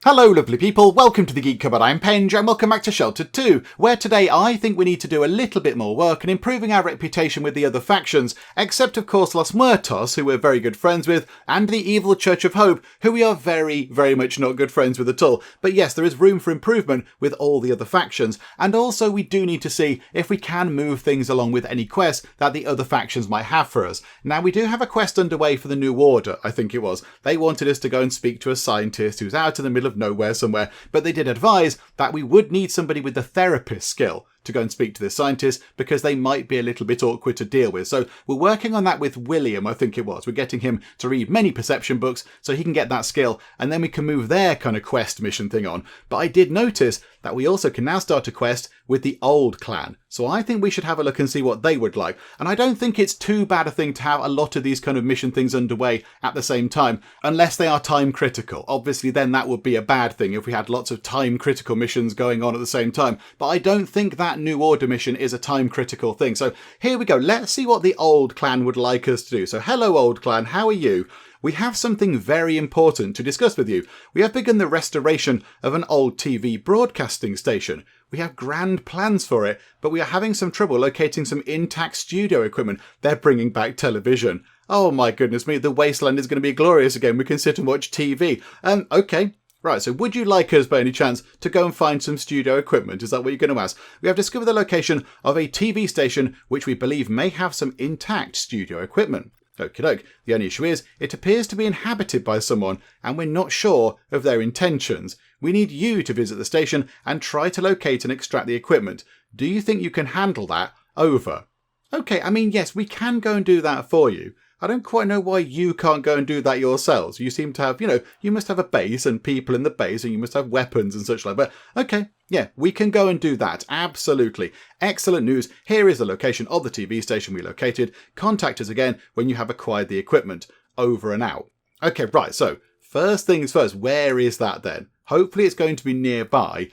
Hello lovely people, welcome to the Geek Cupboard. I'm Penge and welcome back to Sheltered 2, where today I think we need to do a little bit more work in improving our reputation with the other factions, except of course Los Muertos, who we're very good friends with, and the Evil Church of Hope, who we are very, very much not good friends with at all. But yes, there is room for improvement with all the other factions, and also we do need to see if we can move things along with any quests that the other factions might have for us. Now we do have a quest underway for the New Order, I think it was. They wanted us to go and speak to a scientist who's out in the middle of nowhere somewhere, but they did advise that we would need somebody with the therapist skill to go and speak to this scientist because they might be a little bit awkward to deal with. So we're working on that with William, I think it was. We're getting him to read many perception books so he can get that skill, and then we can move their kind of quest mission thing on. But I did notice that we also can now start a quest with the old clan. So I think we should have a look and see what they would like. And I don't think it's too bad a thing to have a lot of these kind of mission things underway at the same time, unless they are time critical. Obviously then that would be a bad thing if we had lots of time critical missions going on at the same time. But I don't think that New Order mission is a time critical thing. So here we go. Let's see what the old clan would like us to do. So hello old clan, how are you? We have something very important to discuss with you. We have begun the restoration of an old TV broadcasting station. We have grand plans for it, but we are having some trouble locating some intact studio equipment. They're bringing back television. Oh my goodness me, the wasteland is going to be glorious again. We can sit and watch TV. Okay. Right, so would you like us, by any chance, to go and find some studio equipment? Is that what you're going to ask? We have discovered the location of a TV station which we believe may have some intact studio equipment. Okie doke. The only issue is, it appears to be inhabited by someone, and we're not sure of their intentions. We need you to visit the station and try to locate and extract the equipment. Do you think you can handle that? Over. Okay, I mean, yes, we can go and do that for you. I don't quite know why you can't go and do that yourselves. You seem to have, you must have a base and people in the base and you must have weapons and such like. But okay, yeah, we can go and do that. Absolutely. Excellent news. Here is the location of the TV station we located. Contact us again when you have acquired the equipment. Over and out. Okay, right. So first things first, where is that then? Hopefully it's going to be nearby.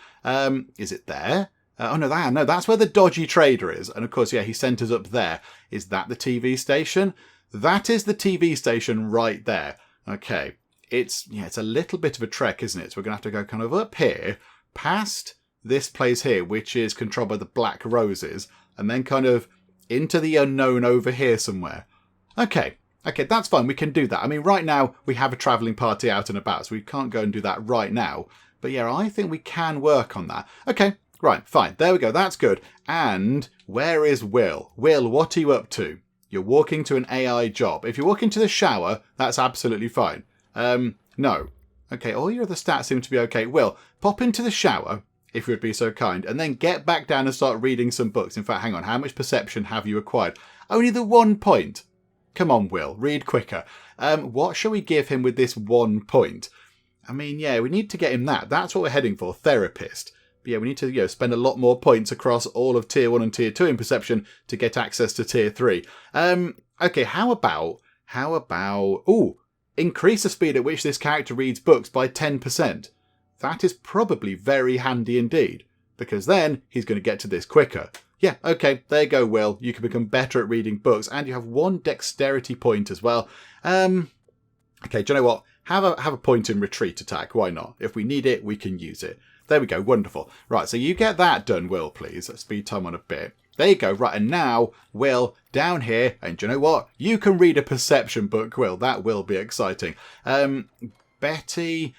Is it there? Oh no, that's where the dodgy trader is. And of course, yeah, he sent us up there. Is that the TV station? That is the TV station right there. Okay. It's a little bit of a trek, isn't it? So we're going to have to go kind of up here, past this place here, which is controlled by the Black Roses, and then kind of into the unknown over here somewhere. Okay, that's fine. We can do that. I mean, right now we have a travelling party out and about, so we can't go and do that right now. But yeah, I think we can work on that. Okay, right, fine. There we go. That's good. And where is Will? Will, what are you up to? You're walking to an AI job. If you walk into the shower, that's absolutely fine. No. Okay, all your other stats seem to be okay. Will, pop into the shower, if you would be so kind, and then get back down and start reading some books. In fact, hang on, how much perception have you acquired? Only the 1 point. Come on, Will, read quicker. What shall we give him with this 1 point? I mean, yeah, we need to get him that. That's what we're heading for, therapist. But yeah, we need to spend a lot more points across all of Tier 1 and Tier 2 in perception to get access to Tier 3. Okay, how about... Ooh, increase the speed at which this character reads books by 10%. That is probably very handy indeed, because then he's going to get to this quicker. Yeah, okay, there you go, Will. You can become better at reading books, and you have 1 dexterity point as well. Okay, do you know what? Have a point in retreat attack. Why not? If we need it, we can use it. There we go. Wonderful. Right, so you get that done, Will, please. Speed time on a bit. There you go. Right, and now, Will, down here, and do you know what? You can read a perception book, Will. That will be exciting. Betty...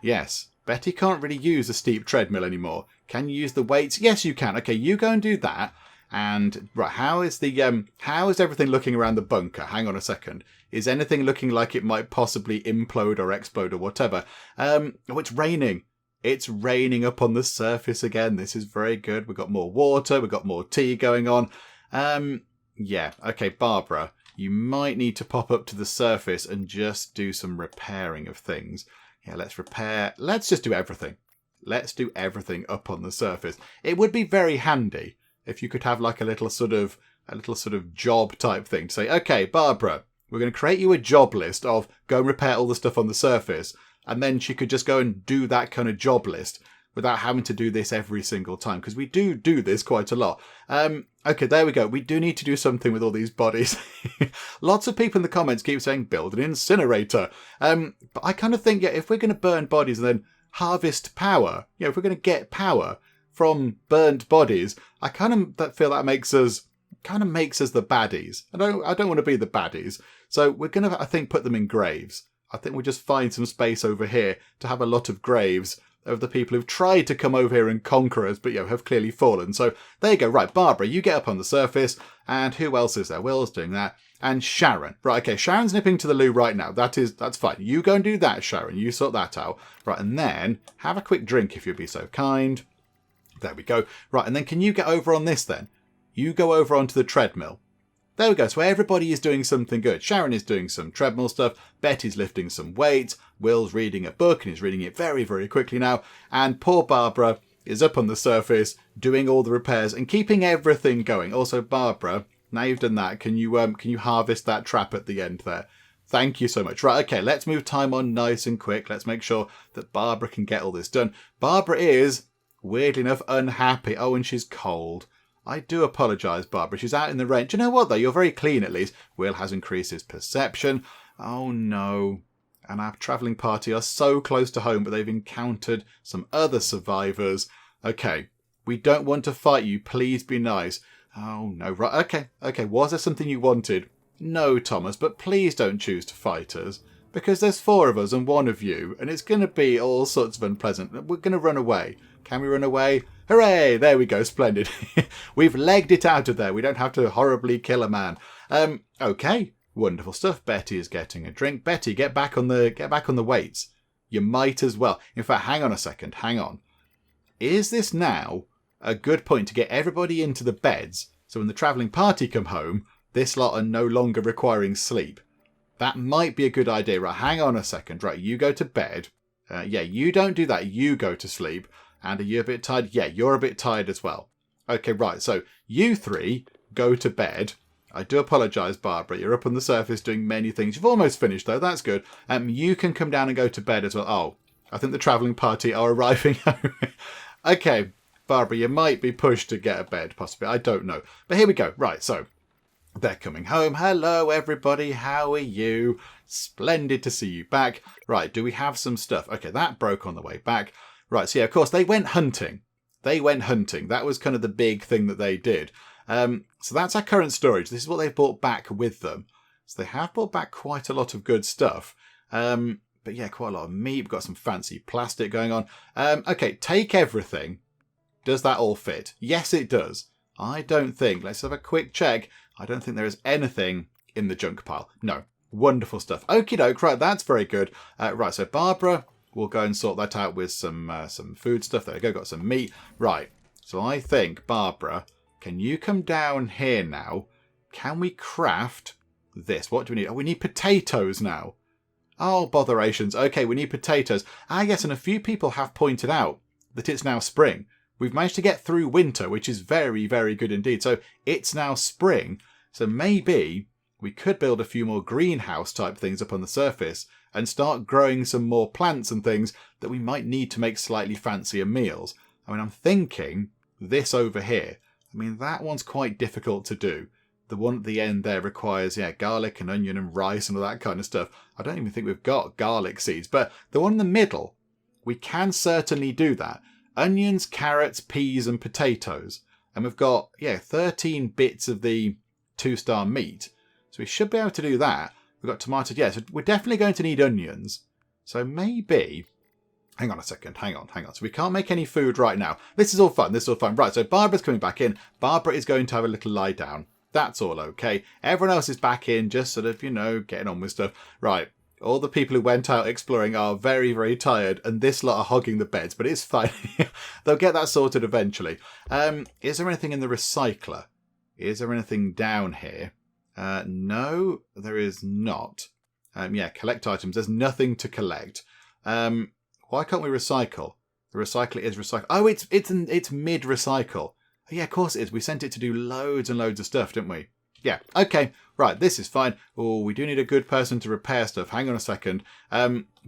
yes. Betty can't really use a steep treadmill anymore. Can you use the weights? Yes, you can. Okay, you go and do that. And, right, how is everything looking around the bunker? Hang on a second. Is anything looking like it might possibly implode or explode or whatever? Oh, it's raining. It's raining up on the surface again. This is very good. We've got more water. We've got more tea going on. Yeah. Okay, Barbara, you might need to pop up to the surface and just do some repairing of things. Yeah, let's repair. Let's just do everything. Let's do everything up on the surface. It would be very handy if you could have like a little sort of job type thing to say, okay, Barbara, we're going to create you a job list of go and repair all the stuff on the surface. And then she could just go and do that kind of job list. without having to do this every single time, because we do this quite a lot. Okay, there we go. We do need to do something with all these bodies. Lots of people in the comments keep saying build an incinerator. But I kind of think, yeah, if we're going to burn bodies and then harvest power, if we're going to get power from burnt bodies, I kind of feel that makes us the baddies. I don't want to be the baddies. So we're going to, I think, put them in graves. I think we'll just find some space over here to have a lot of graves of the people who've tried to come over here and conquer us, but have clearly fallen. So there you go. Right, Barbara, you get up on the surface. And who else is there? Will's doing that. And Sharon. Right, okay, Sharon's nipping to the loo right now. That's fine. You go and do that, Sharon. You sort that out. Right, and then have a quick drink if you'd be so kind. There we go. Right, and then can you get over on this then? You go over onto the treadmill. There we go. So everybody is doing something good. Sharon is doing some treadmill stuff. Betty's lifting some weights. Will's reading a book and he's reading it very, very quickly now. And poor Barbara is up on the surface doing all the repairs and keeping everything going. Also, Barbara, now you've done that, can you harvest that trap at the end there? Thank you so much. Right, okay, let's move time on nice and quick. Let's make sure that Barbara can get all this done. Barbara is, weirdly enough, unhappy. Oh, and she's cold. I do apologise, Barbara. She's out in the rain. Do you know what, though? You're very clean, at least. Will has increased his perception. Oh, no. And our travelling party are so close to home, but they've encountered some other survivors. Okay, we don't want to fight you. Please be nice. Oh, no. Right, okay. Was there something you wanted? No, Thomas, but please don't choose to fight us. Because there's 4 of us and 1 of you, and it's going to be all sorts of unpleasant. We're going to run away. Can we run away? Hooray! There we go. Splendid. We've legged it out of there. We don't have to horribly kill a man. Okay. Wonderful stuff. Betty is getting a drink. Betty, get back on the weights. You might as well. In fact, hang on a second. Hang on. Is this now a good point to get everybody into the beds so when the travelling party come home, this lot are no longer requiring sleep? That might be a good idea. Right, hang on a second. Right, you go to bed. Yeah, you don't do that. You go to sleep. And are you a bit tired? Yeah, you're a bit tired as well. Okay, right. So you 3 go to bed. I do apologise, Barbara. You're up on the surface doing many things. You've almost finished, though. That's good. You can come down and go to bed as well. Oh, I think the travelling party are arriving home. Okay, Barbara, you might be pushed to get a bed, possibly. I don't know. But here we go. Right, so they're coming home. Hello, everybody. How are you? Splendid to see you back. Right, do we have some stuff? Okay, that broke on the way back. Right, so yeah, of course, they went hunting. That was kind of the big thing that they did. So that's our current storage. This is what they've brought back with them. So they have brought back quite a lot of good stuff. But yeah, quite a lot of meat. We've got some fancy plastic going on. Okay, take everything. Does that all fit? Yes, it does. I don't think. Let's have a quick check. I don't think there is anything in the junk pile. No. Wonderful stuff. Okie doke. Right, that's very good. Right, so Barbara... we'll go and sort that out with some food stuff. There we go, got some meat. Right, so I think, Barbara, can you come down here now? Can we craft this? What do we need? Oh, we need potatoes now. Oh, botherations. Okay, we need potatoes. Ah, yes, and a few people have pointed out that it's now spring. We've managed to get through winter, which is very, very good indeed. So it's now spring. So maybe we could build a few more greenhouse type things up on the surface and start growing some more plants and things that we might need to make slightly fancier meals. I mean, I'm thinking this over here. I mean, that one's quite difficult to do. The one at the end there requires, garlic and onion and rice and all that kind of stuff. I don't even think we've got garlic seeds, but the one in the middle, we can certainly do that. Onions, carrots, peas and potatoes. And we've got, 13 bits of the 2-star meat. So we should be able to do that. We've got tomatoes. Yeah, so we're definitely going to need onions. So maybe... hang on a second. Hang on. So we can't make any food right now. This is all fun. Right, so Barbara's coming back in. Barbara is going to have a little lie down. That's all okay. Everyone else is back in, just sort of, getting on with stuff. Right, all the people who went out exploring are very, very tired, and this lot are hogging the beds, but it's fine. They'll get that sorted eventually. Is there anything in the recycler? Is there anything down here? No, there is not. Collect items. There's nothing to collect. Why can't we recycle? The recycler is recycle. Oh, it's mid-recycle. Yeah, of course it is. We sent it to do loads and loads of stuff, didn't we? Yeah, okay. Right, this is fine. Oh, we do need a good person to repair stuff. Hang on a second.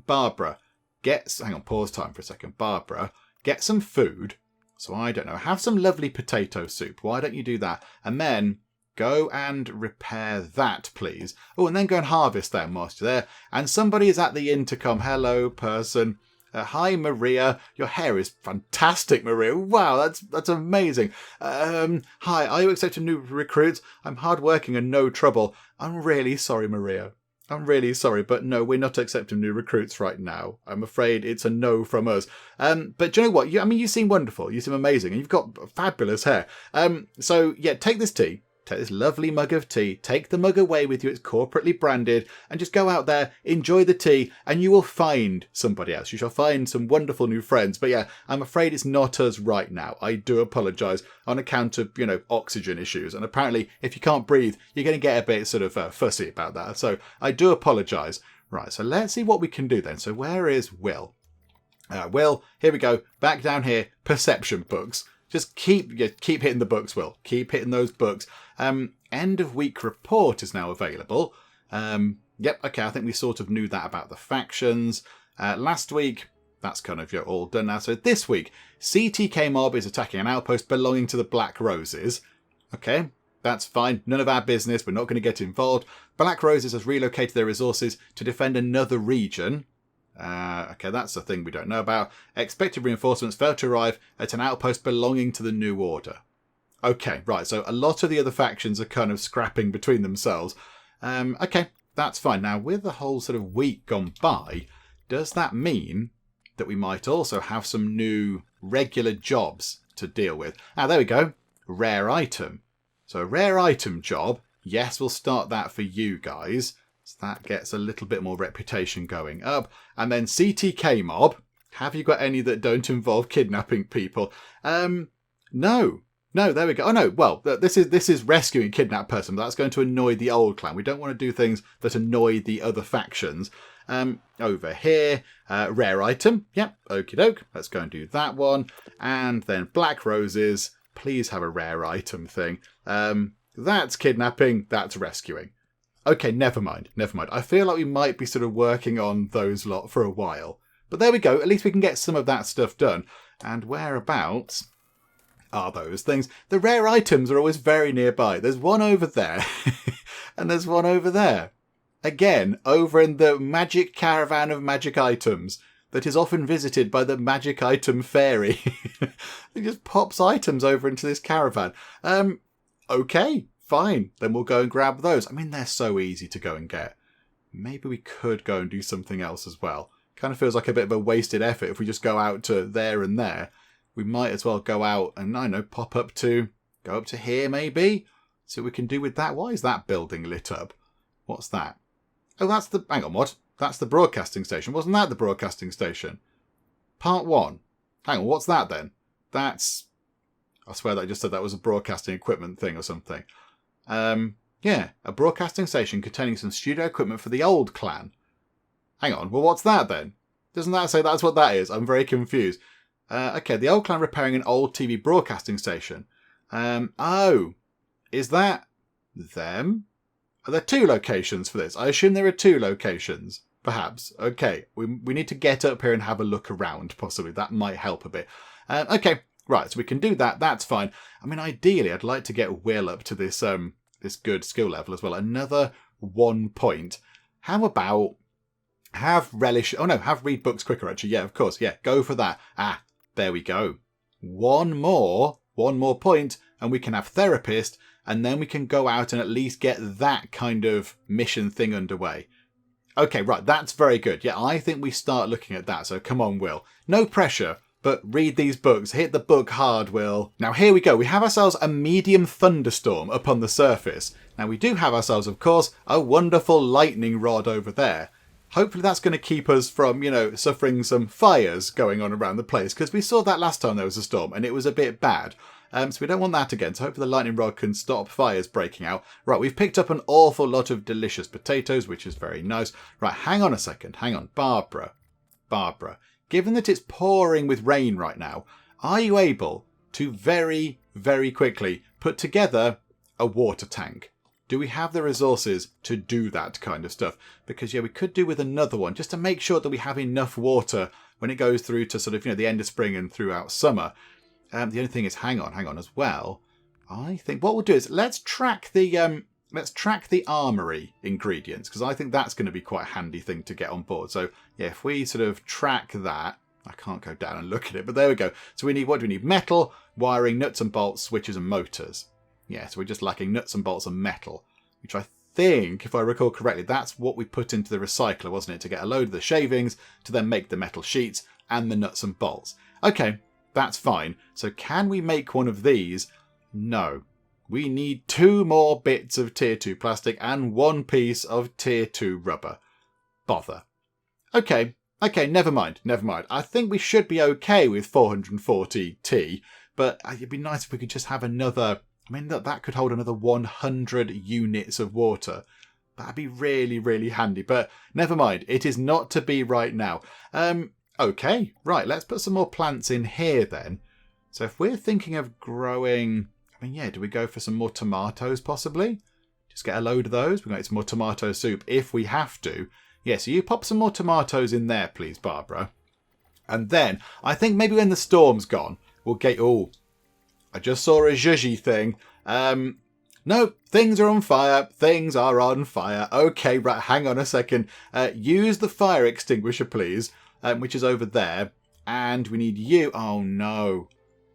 Barbara, hang on, pause time for a second. Barbara, get some food. So I don't know, have some lovely potato soup. Why don't you do that? And then go and repair that, please. Oh, and then go and harvest that whilst you're there. And somebody is at the intercom. Hello, person. Hi, Maria. Your hair is fantastic, Maria. Wow, that's amazing. Hi, are you accepting new recruits? I'm hardworking and no trouble. I'm really sorry, Maria. I'm really sorry, but no, we're not accepting new recruits right now. I'm afraid it's a no from us. But do you know what? You seem wonderful. You seem amazing. And you've got fabulous hair. So, yeah, take this tea. Take this lovely mug of tea. Take the mug away with you. It's corporately branded. And just go out there, enjoy the tea, and you will find somebody else. You shall find some wonderful new friends. But yeah, I'm afraid it's not us right now. I do apologise on account of, oxygen issues. And apparently, if you can't breathe, you're going to get a bit sort of fussy about that. So I do apologise. Right, so let's see what we can do then. So where is Will? Will, here we go. Back down here, perception books. Just keep hitting the books, Will. Keep hitting those books. End of week report is now available. Yep, okay, I think we sort of knew that about the factions. Last week, that's kind of all done now. So this week, CTK Mob is attacking an outpost belonging to the Black Roses. Okay, that's fine. None of our business. We're not going to get involved. Black Roses has relocated their resources to defend another region. Okay, that's the thing we don't know about. Expected reinforcements failed to arrive at an outpost belonging to the New Order. Okay, right, so a lot of the other factions are kind of scrapping between themselves. Okay, that's fine. Now, with the whole sort of week gone by, does that mean that we might also have some new regular jobs to deal with? Ah, there we go. Rare item. So a rare item job. Yes, we'll start that for you guys. So that gets a little bit more reputation going up. And then CTK Mob. Have you got any that don't involve kidnapping people? No. No, there we go. Oh no, well, this is rescuing a kidnapped person, but that's going to annoy the old clan. We don't want to do things that annoy the other factions. Over here, rare item. Yep, okie doke. Let's go and do that one. And then Black Roses. Please have a rare item thing. That's kidnapping. That's rescuing. Okay, never mind. I feel like we might be sort of working on those lot for a while. But there we go. At least we can get some of that stuff done. And whereabouts are those things? The rare items are always very nearby. There's one over there. And there's one over there. Again, over in the magic caravan of magic items that is often visited by the magic item fairy. It just pops items over into this caravan. Okay. Fine, then we'll go and grab those. I mean, they're so easy to go and get. Maybe we could go and do something else as well. Kind of feels like a bit of a wasted effort if we just go out to there and there. We might as well go out and, I don't know, go up to here maybe? See what we can do with that. Why is that building lit up? What's that? Oh, hang on, what? That's the broadcasting station. Wasn't that the broadcasting station? Part 1. Hang on, what's that then? I swear that I just said that was a broadcasting equipment thing or something. Yeah, a broadcasting station containing some studio equipment for the old clan. Hang on, well, what's that then? Doesn't that say that's what that is? I'm very confused. Okay, the old clan repairing an old TV broadcasting station. Oh, is that them? Are there 2 locations for this? I assume there are 2 locations, perhaps. Okay, we need to get up here and have a look around, possibly. That might help a bit. Okay, right, so we can do that. That's fine. I mean, ideally, I'd like to get Will up to this this good skill level as well. Another 1 point. How about have read books quicker, actually. Yeah, of course. Yeah, go for that. Ah, there we go. One more point, and we can have therapist, and then we can go out and at least get that kind of mission thing underway. Okay, right, that's very good. Yeah, I think we start looking at that. So come on, Will. No pressure. But read these books. Hit the book hard, Will. Now here we go. We have ourselves a medium thunderstorm up on the surface. Now we do have ourselves, of course, a wonderful lightning rod over there. Hopefully that's going to keep us from, suffering some fires going on around the place. Because we saw that last time there was a storm and it was a bit bad. So we don't want that again. So hopefully the lightning rod can stop fires breaking out. Right, we've picked up an awful lot of delicious potatoes, which is very nice. Right, hang on a second. Hang on. Barbara. Given that it's pouring with rain right now, are you able to very, very quickly put together a water tank? Do we have the resources to do that kind of stuff? Because, yeah, we could do with another one just to make sure that we have enough water when it goes through to sort of, the end of spring and throughout summer. The only thing is, hang on as well. I think what we'll do is let's track the armory ingredients, because I think that's going to be quite a handy thing to get on board. So yeah, if we sort of track that, I can't go down and look at it, but there we go. So what do we need? Metal, wiring, nuts and bolts, switches and motors. Yeah, so we're just lacking nuts and bolts and metal, which I think, if I recall correctly, that's what we put into the recycler, wasn't it? To get a load of the shavings to then make the metal sheets and the nuts and bolts. Okay, that's fine. So can we make one of these? No. We need 2 more bits of tier 2 plastic and 1 piece of tier 2 rubber. Bother. Okay, never mind. I think we should be okay with 440 T, but it'd be nice if we could just have another... I mean, that could hold another 100 units of water. That'd be really, really handy, but never mind. It is not to be right now. Okay, right, let's put some more plants in here then. So if we're thinking of growing... I mean, yeah, do we go for some more tomatoes possibly? Just get a load of those. We're going to get some more tomato soup if we have to. Yeah, so you pop some more tomatoes in there, please, Barbara. And then, I think maybe when the storm's gone, we'll get... Oh, I just saw a zhuzhy thing. No, things are on fire. Things are on fire. Okay, right, hang on a second. Use the fire extinguisher, please, which is over there. And we need you. Oh, no.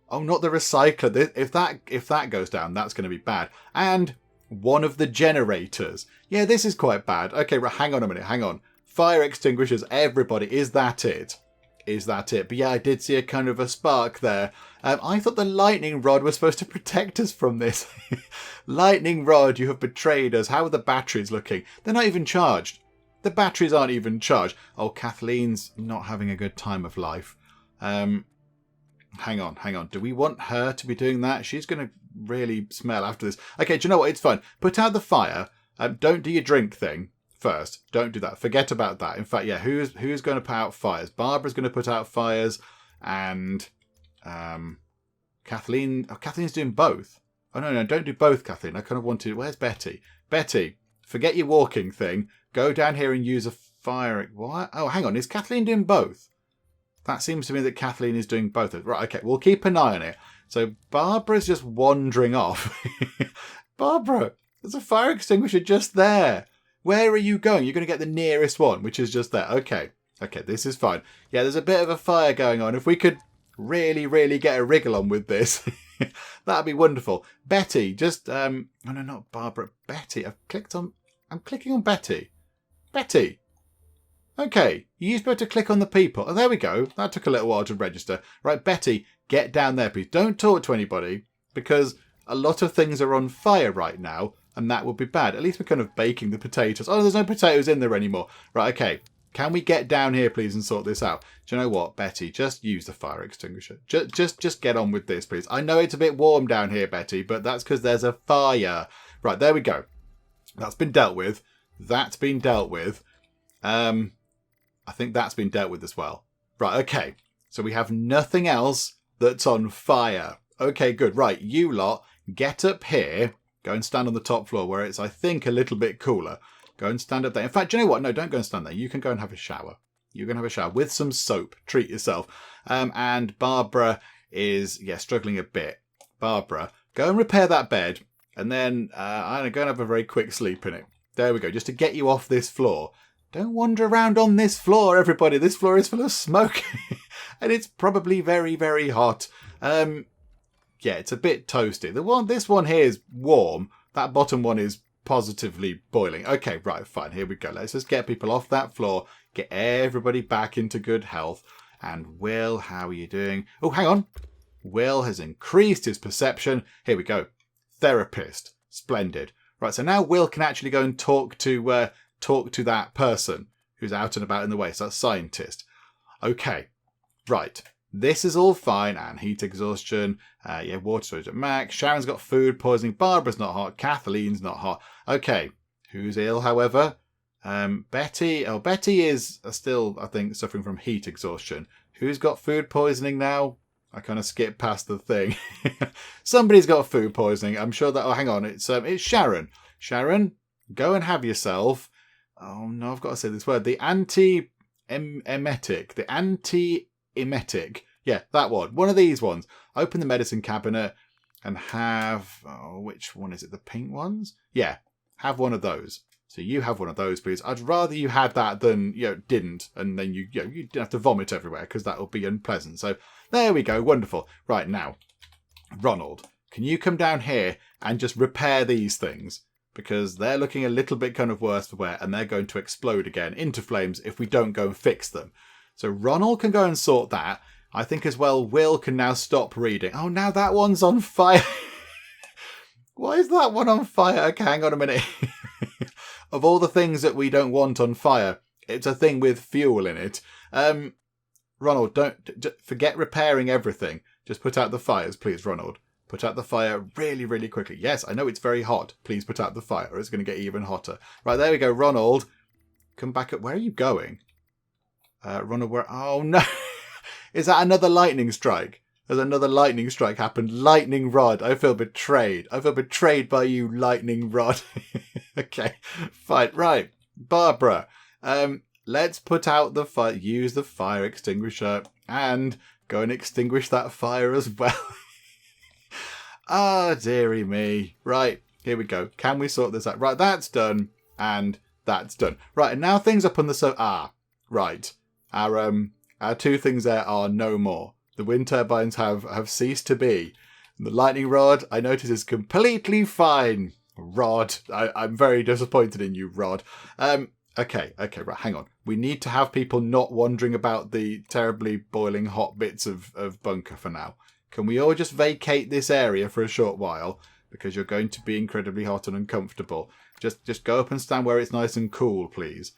Oh, not the recycler. If that goes down, that's going to be bad. And one of the generators. Yeah, this is quite bad. Okay, right, hang on a minute. Hang on. Fire extinguishers, everybody. Is that it? Is that it? But yeah, I did see a kind of a spark there. I thought the lightning rod was supposed to protect us from this. Lightning rod, you have betrayed us. How are the batteries looking? They're not even charged. The batteries aren't even charged. Oh, Kathleen's not having a good time of life. Hang on. Do we want her to be doing that? She's going to really smell after this. Okay, do you know what? It's fine. Put out the fire. Don't do your drink thing first. Don't do that. Forget about that. In fact, yeah, who's going to put out fires? Barbara's going to put out fires, and Kathleen. Oh, Kathleen's doing both. Oh no, don't do both, Kathleen. I kind of wanted. Where's Betty? Betty, forget your walking thing. Go down here and use a fire. What? Oh, hang on. Is Kathleen doing both? That seems to me that Kathleen is doing both. Right, okay, we'll keep an eye on it. So Barbara's just wandering off. Barbara, there's a fire extinguisher just there. Where are you going? You're going to get the nearest one, which is just there. Okay, this is fine. Yeah, there's a bit of a fire going on. If we could really, really get a wriggle on with this, that'd be wonderful. Betty, just... no, not Barbara. Betty. I'm clicking on Betty. Betty. Okay, you're supposed to click on the people. Oh, there we go. That took a little while to register. Right, Betty, get down there, please. Don't talk to anybody, because a lot of things are on fire right now, and that would be bad. At least we're kind of baking the potatoes. Oh, there's no potatoes in there anymore. Right, okay. Can we get down here, please, and sort this out? Do you know what, Betty? Just use the fire extinguisher. Just get on with this, please. I know it's a bit warm down here, Betty, but that's because there's a fire. Right, there we go. That's been dealt with. I think that's been dealt with as well. Right, okay. So we have nothing else that's on fire. Okay, good. Right, you lot, get up here. Go and stand on the top floor where it's, I think, a little bit cooler. Go and stand up there. In fact, do you know what? No, don't go and stand there. You can go and have a shower. You can have a shower with some soap. Treat yourself. And Barbara is, struggling a bit. Barbara, go and repair that bed. And then I'm going to go and have a very quick sleep in it. There we go. Just to get you off this floor. Don't wander around on this floor, everybody. This floor is full of smoke. And it's probably very, very hot. Yeah, it's a bit toasty. This one here is warm. That bottom one is positively boiling. Okay, right, fine. Here we go. Let's just get people off that floor. Get everybody back into good health. And Will, how are you doing? Oh, hang on. Will has increased his perception. Here we go. Therapist. Splendid. Right, so now Will can actually go and talk to that person who's out and about in the way. So that's scientist. Okay, right. This is all fine. And heat exhaustion. Water storage at max. Sharon's got food poisoning. Barbara's not hot. Kathleen's not hot. Okay, who's ill, however? Betty. Oh, Betty is still, I think, suffering from heat exhaustion. Who's got food poisoning now? I kind of skipped past the thing. Somebody's got food poisoning. I'm sure that... Oh, hang on. It's Sharon. Sharon, go and have yourself... Oh, no, I've got to say this word. The emetic, the anti-emetic. Yeah, that one. One of these ones. Open the medicine cabinet and have... Oh, which one is it? The pink ones? Yeah, have one of those. So you have one of those, please. I'd rather you had that than, didn't. And then you didn't have to vomit everywhere because that would be unpleasant. So there we go. Wonderful. Right, now, Ronald, can you come down here and just repair these things? Because they're looking a little bit kind of worse for wear and they're going to explode again into flames if we don't go and fix them. So Ronald can go and sort that. I think as well, Will can now stop reading. Oh, now that one's on fire. Why is that one on fire? Okay, hang on a minute. Of all the things that we don't want on fire, it's a thing with fuel in it. Ronald, don't forget repairing everything. Just put out the fires, please, Ronald. Put out the fire really, really quickly. Yes, I know it's very hot. Please put out the fire or it's going to get even hotter. Right, there we go. Ronald, come back up. Where are you going? Ronald, where? Oh, no. Is that another lightning strike? Has another lightning strike happened? Lightning rod. I feel betrayed. I feel betrayed by you, lightning rod. Okay, fine. Right, Barbara. Let's put out the fire. Use the fire extinguisher and go and extinguish that fire as well. Ah, dearie me. Right, here we go. Can we sort this out? Right, that's done. And that's done. Right, and now things up on the... right. Our two things there are no more. The wind turbines have ceased to be. And the lightning rod, I notice, is completely fine. Rod, I'm very disappointed in you, Rod. Okay, right, hang on. We need to have people not wandering about the terribly boiling hot bits of bunker for now. Can we all just vacate this area for a short while? Because you're going to be incredibly hot and uncomfortable. Just go up and stand where it's nice and cool, please.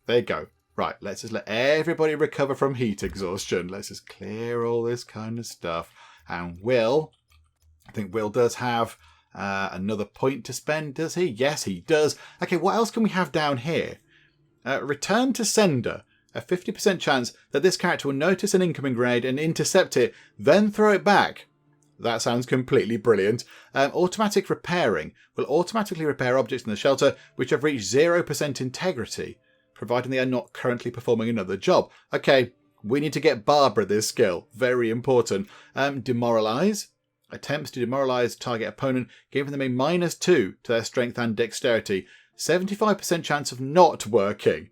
There you go. Right, let's just let everybody recover from heat exhaustion. Let's just clear all this kind of stuff. And Will, I think Will does have another point to spend, does he? Yes, he does. Okay, what else can we have down here? Return to sender. A 50% chance that this character will notice an incoming grenade and intercept it, then throw it back. That sounds completely brilliant. Automatic repairing will automatically repair objects in the shelter which have reached 0% integrity, providing they are not currently performing another job. Okay, we need to get Barbara this skill. Very important. Demoralize. Attempts to demoralize target opponent, giving them a -2 to their strength and dexterity. 75% chance of not working.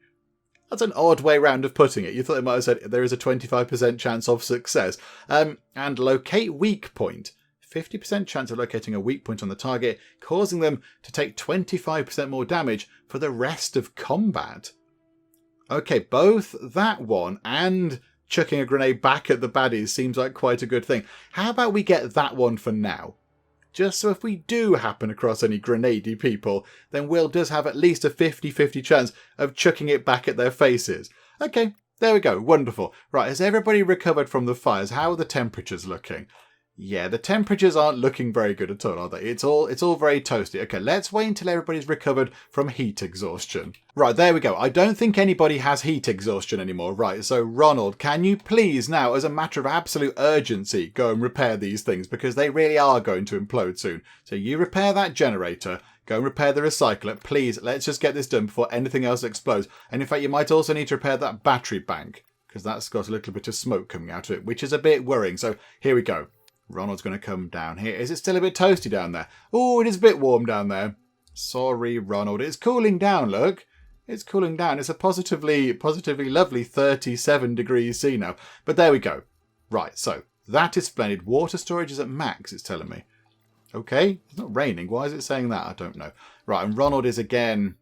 That's an odd way round of putting it. You thought they might have said there is a 25% chance of success. And locate weak point. 50% chance of locating a weak point on the target, causing them to take 25% more damage for the rest of combat. Okay, both that one and chucking a grenade back at the baddies seems like quite a good thing. How about we get that one for now? Just so if we do happen across any grenadey people, then Will does have at least a 50-50 chance of chucking it back at their faces. Okay, there we go. Wonderful. Right, has everybody recovered from the fires? How are the temperatures looking? Yeah, the temperatures aren't looking very good at all, are they? It's all very toasty. Okay, let's wait until everybody's recovered from heat exhaustion. Right, there we go. I don't think anybody has heat exhaustion anymore. Right, so Ronald, can you please now, as a matter of absolute urgency, go and repair these things? Because they really are going to implode soon. So you repair that generator, go and repair the recycler. Please, let's just get this done before anything else explodes. And in fact, you might also need to repair that battery bank, because that's got a little bit of smoke coming out of it, which is a bit worrying. So here we go. Ronald's going to come down here. Is it still a bit toasty down there? Oh, it is a bit warm down there. Sorry, Ronald. It's cooling down, look. It's cooling down. It's a positively lovely 37 degrees C now. But there we go. Right, so that is splendid. Water storage is at max, it's telling me. Okay, it's not raining. Why is it saying that? I don't know. Right, and Ronald is again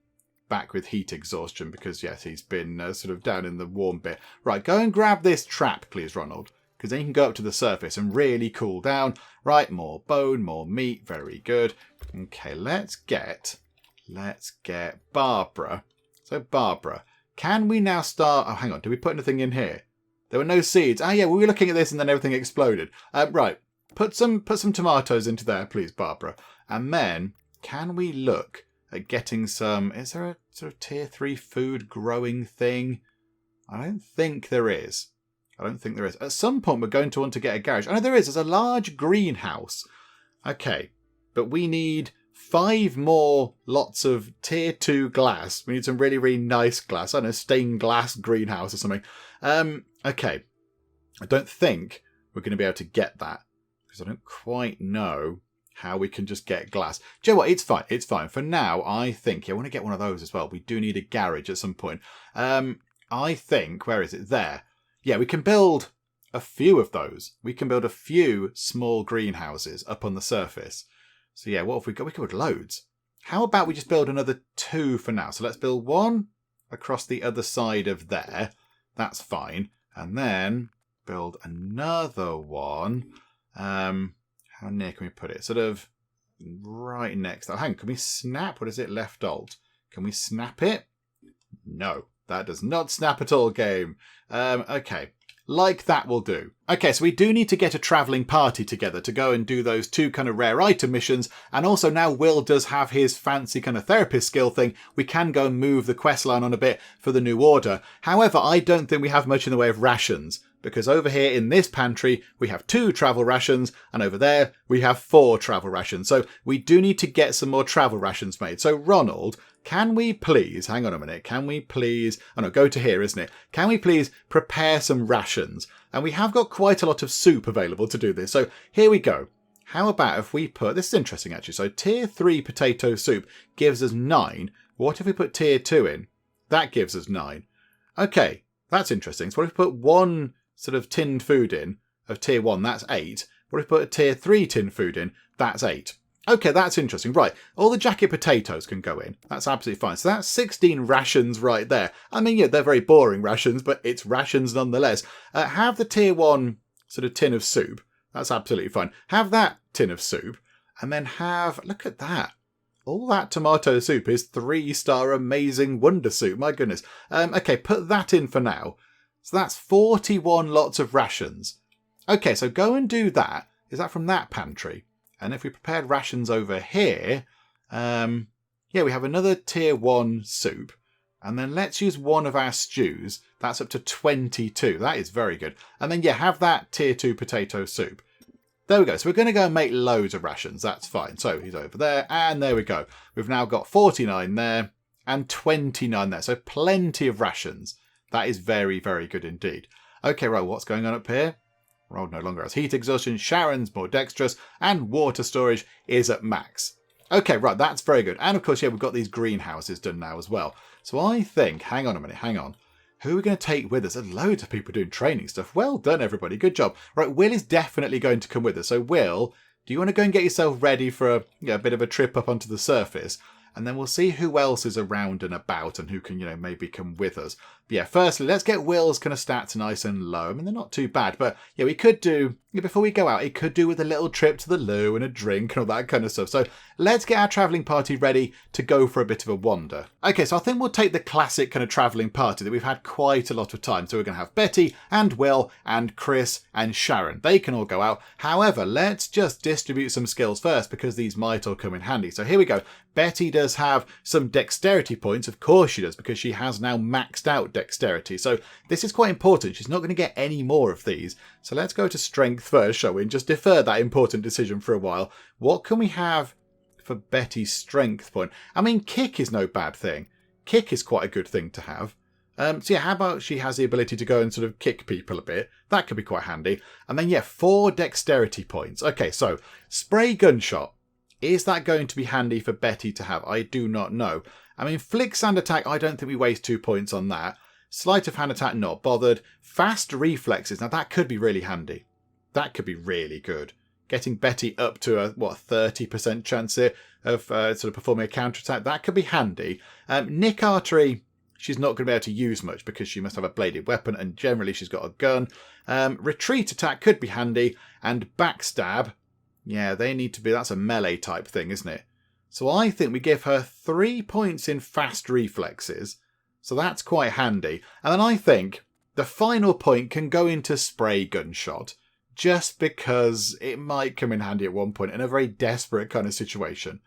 back with heat exhaustion because, yes, he's been sort of down in the warm bit. Right, go and grab this trap, please, Ronald. Because then you can go up to the surface and really cool down. Right, more bone, more meat. Very good. Okay, let's get Barbara. So Barbara, can we now start... Oh, hang on. Did we put anything in here? There were no seeds. Ah, yeah, we were looking at this and then everything exploded. Right, put some tomatoes into there, please, Barbara. And then, can we look at getting some... Is there a sort of tier 3 food growing thing? I don't think there is. At some point, we're going to want to get a garage. Oh, no, there is. There's a large greenhouse. Okay, but we need 5 more lots of tier 2 glass. We need some really, really nice glass. I don't know, stained glass greenhouse or something. Okay. I don't think we're going to be able to get that because I don't quite know how we can just get glass. Do you know what? It's fine. It's fine. For now, I think... I want to get one of those as well. We do need a garage at some point. I think... Where is it? There. Yeah, we can build a few of those. We can build a few small greenhouses up on the surface. So yeah, what have we got? We could build loads. How about we just build another 2 for now? So let's build 1 across the other side of there. That's fine. And then build another one. How near can we put it? Sort of right next. Oh, hang on. Can we snap? What is it? Left alt. Can we snap it? No, that does not snap at all, game. Okay. Like that will do. Okay, so we do need to get a travelling party together to go and do those 2 kind of rare item missions. And also now Will does have his fancy kind of therapist skill thing. We can go and move the quest line on a bit for the new order. However, I don't think we have much in the way of rations. Because over here in this pantry, we have 2 travel rations, and over there, we have 4 travel rations. So we do need to get some more travel rations made. So Ronald, can we please, hang on a minute, can we please, oh no, go to here, isn't it? Can we please prepare some rations? And we have got quite a lot of soup available to do this. So here we go. How about if we put, this is interesting actually, so tier 3 potato soup gives us 9. What if we put tier 2 in? That gives us 9. Okay, that's interesting. So what if we put 1 sort of tinned food in of tier 1, that's 8. What if we put a tier 3 tinned food in? That's 8. Okay, that's interesting. Right, all the jacket potatoes can go in. That's absolutely fine. So that's 16 rations right there. I mean, yeah, they're very boring rations, but it's rations nonetheless. Have the tier 1 sort of tin of soup. That's absolutely fine. Have that tin of soup. And then have, look at that. All that tomato soup is 3-star amazing wonder soup. My goodness. Okay, put that in for now. So that's 41 lots of rations. Okay, so go and do that. Is that from that pantry? And if we prepared rations over here, yeah, we have another tier 1 soup. And then let's use one of our stews. That's up to 22. That is very good. And then, yeah, have that tier 2 potato soup. There we go. So we're going to go and make loads of rations. That's fine. So he's over there. And there we go. We've now got 49 there and 29 there. So plenty of rations. That is very, very good indeed. Okay, right, what's going on up here? Rold no longer has heat exhaustion, Sharon's more dexterous, and water storage is at max. Okay, right, that's very good. And of course, yeah, we've got these greenhouses done now as well. So I think, hang on a minute, hang on. Who are we going to take with us? There's loads of people doing training stuff. Well done, everybody. Good job. Right, Will is definitely going to come with us. So Will, do you want to go and get yourself ready for a bit of a trip up onto the surface? And then we'll see who else is around and about and who can, maybe come with us. But yeah, firstly, let's get Will's kind of stats nice and low. I mean, they're not too bad, but yeah, we could do, before we go out, it could do with a little trip to the loo and a drink and all that kind of stuff. So let's get our travelling party ready to go for a bit of a wander. Okay, so I think we'll take the classic kind of travelling party that we've had quite a lot of time. So we're going to have Betty and Will and Chris and Sharon. They can all go out. However, let's just distribute some skills first because these might all come in handy. So here we go. Betty does have some dexterity points. Of course she does, because she has now maxed out dexterity. So this is quite important. She's not going to get any more of these. So let's go to strength first, shall we? And just defer that important decision for a while. What can we have for Betty's strength point? I mean, kick is no bad thing. Kick is quite a good thing to have. So yeah, how about she has the ability to go and sort of kick people a bit? That could be quite handy. And then, yeah, 4 dexterity points. Okay, so spray gunshot. Is that going to be handy for Betty to have? I do not know. I mean, flick sand attack, I don't think we waste 2 points on that. Sleight of hand attack, not bothered. Fast reflexes, now that could be really handy. That could be really good. Getting Betty up to a, 30% chance here of sort of performing a counterattack, that could be handy. Nick artery, she's not going to be able to use much because she must have a bladed weapon and generally she's got a gun. Retreat attack could be handy. And backstab, yeah, they need to be, that's a melee type thing, isn't it? So I think we give her 3 points in fast reflexes. So that's quite handy. And then I think the final point can go into spray gunshot. Just because it might come in handy at one point in a very desperate kind of situation.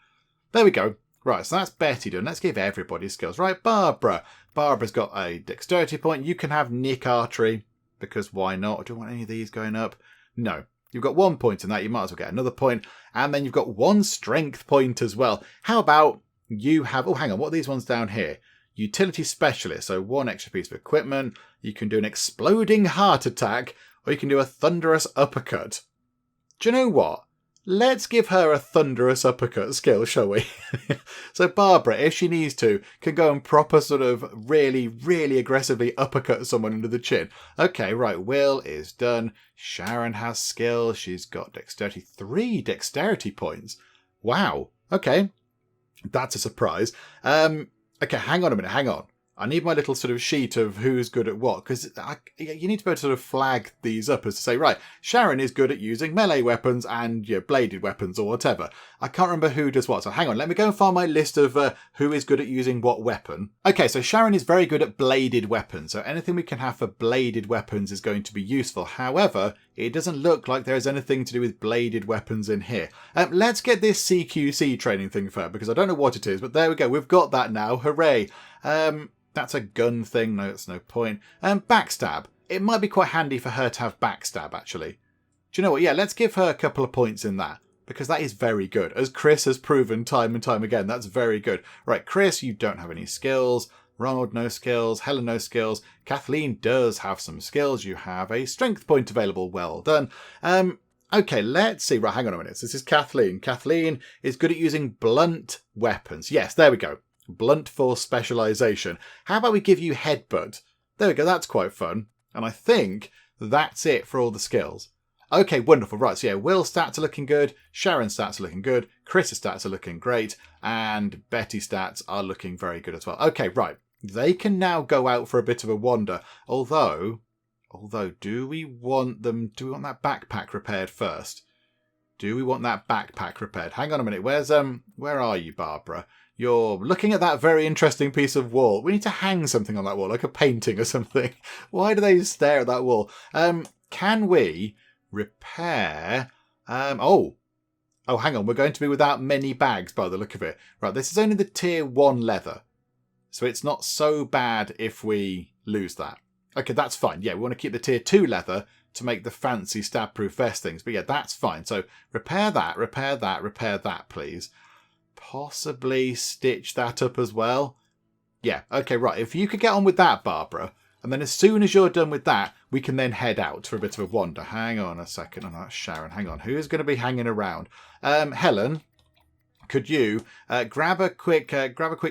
There we go. Right, so that's Betty done. Let's give everybody skills. Right, Barbara. Barbara's got a dexterity point. You can have Nick artery. Because why not? Do you want any of these going up? No. You've got 1 point in that, you might as well get another point. And then you've got 1 strength point as well. How about you have... Oh, hang on, what are these ones down here? Utility specialist, so 1 extra piece of equipment. You can do an exploding heart attack, or you can do a thunderous uppercut. Do you know what? Let's give her a thunderous uppercut skill, shall we? So Barbara, if she needs to, can go and proper sort of really, really aggressively uppercut someone under the chin. Okay, right, Will is done. Sharon has skill. She's got dexterity. 3 dexterity points. Wow. Okay. That's a surprise. Okay, hang on a minute, hang on. I need my little sort of sheet of who's good at what, because you need to be able to sort of flag these up as to say, right, Sharon is good at using melee weapons and bladed weapons or whatever. I can't remember who does what, so hang on, let me go and find my list of who is good at using what weapon. Okay, so Sharon is very good at bladed weapons, so anything we can have for bladed weapons is going to be useful. However, it doesn't look like there's anything to do with bladed weapons in here. Let's get this CQC training thing first, because I don't know what it is, but there we go, we've got that now, hooray. That's a gun thing. No, that's no point. Backstab. It might be quite handy for her to have backstab, actually. Do you know what? Yeah, let's give her a couple of points in that, because that is very good. As Chris has proven time and time again, that's very good. Right, Chris, you don't have any skills. Ronald, no skills. Helen, no skills. Kathleen does have some skills. You have a strength point available. Well done. Okay, let's see. Right, hang on a minute. So this is Kathleen. Kathleen is good at using blunt weapons. Yes, there we go. Blunt force specialization. How about we give you headbutt? There we go, that's quite fun. And I think that's it for all the skills. Okay, wonderful. Right, so yeah, Will's stats are looking good. Sharon's stats are looking good. Chris's stats are looking great. And Betty's stats are looking very good as well. Okay, right. They can now go out for a bit of a wander. Although, do we want that backpack repaired first? Do we want that backpack repaired? Hang on a minute. Where are you, Barbara? You're looking at that very interesting piece of wall. We need to hang something on that wall, like a painting or something. Why do they stare at that wall? Can we repair... Oh, hang on. We're going to be without many bags by the look of it. Right, this is only the tier 1 leather. So it's not so bad if we lose that. Okay, that's fine. Yeah, we want to keep the tier 2 leather to make the fancy stab-proof vest things. But yeah, that's fine. So repair that, please. Possibly stitch that up as well. Yeah, okay, right. If you could get on with that, Barbara, and then as soon as you're done with that, we can then head out for a bit of a wander. Hang on a second. Oh, no, that's Sharon. Hang on. Who's going to be hanging around? Helen, could you grab a quick